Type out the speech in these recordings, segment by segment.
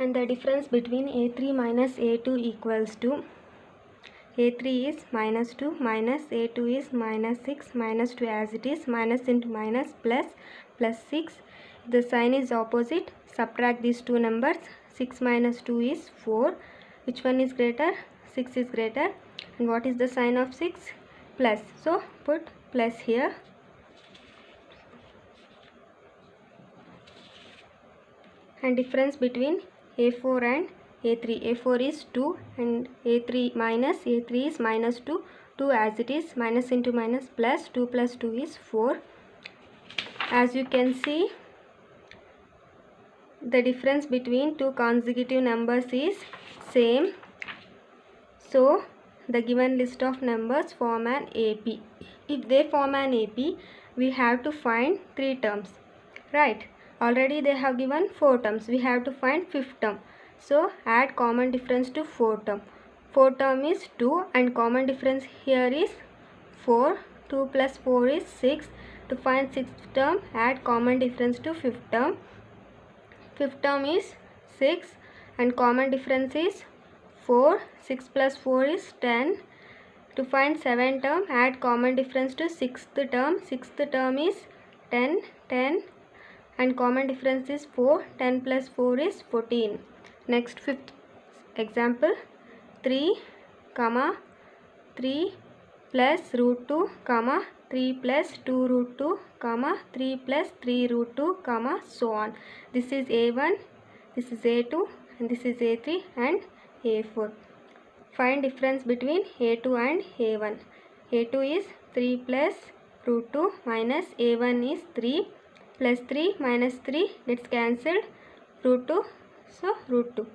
And the difference between a3 minus a2 equals to a3 is minus 2 minus a2 is minus 6 minus 2 as it is, minus into minus plus 6. If the sign is opposite, subtract these two numbers. 6 minus 2 is 4. Which one is greater? 6 is greater. And what is the sign of 6? Plus. So put plus here. And difference between a4 and a3. a4 is 2 and a3 minus a3 is minus 2. 2 as it is, minus into minus plus 2 plus 2 is 4. As you can see, the difference between two consecutive numbers is same. So the given list of numbers form an AP. If they form an AP, we have to find 3 terms, right? Already they have given 4 terms. We have to find 5th term. So add common difference to 4 term. 4 term is 2 and common difference here is 4. 2 plus 4 is 6. To find 6th term, add common difference to 5th term. 5th term is 6 and common difference is 4. 6 plus 4 is 10. To find 7th term, add common difference to 6th term. 6th term is 10. And common difference is 4. 10 plus 4 is 14. Next 5th example, 3 comma 3 plus root 2 comma 3 plus 2 root 2 comma 3 plus 3 root 2 comma so on. This is a1, this is a2 and this is a3 and a4. Find difference between a2 and a1. a2 is 3 plus root 2 minus a1 is 3 plus 3 minus 3 gets cancelled, root 2, so root 2.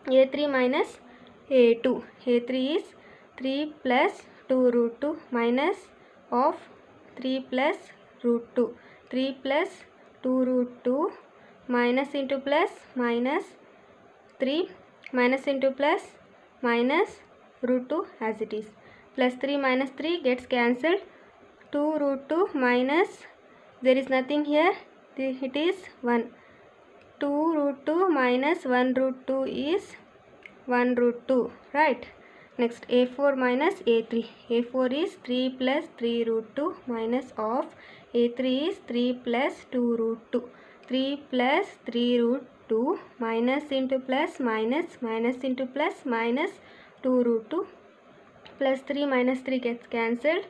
a3 minus a2. a3 is 3 plus 2 root 2 minus of 3 plus root 2. 3 plus 2 root 2 minus into plus minus 3 minus into plus minus root 2 as it is. Plus 3 minus 3 gets cancelled. 2 root 2 minus, there is nothing here, it is 1. 2 root 2 minus 1 root 2 is 1 root 2, right? Next a4 minus a3. a4 is 3 plus 3 root 2 minus of a3 is 3 plus 2 root 2. 3 plus 3 root 2 minus into plus minus into plus minus 2 root 2 plus 3 minus 3 gets cancelled.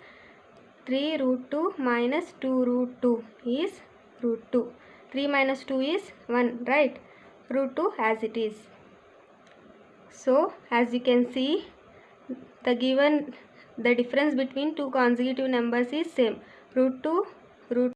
3 root 2 minus 2 root 2 is root 2. 3 minus 2 is 1, right? Root 2 as it is. So as you can see, the difference between two consecutive numbers is same. Root 2, root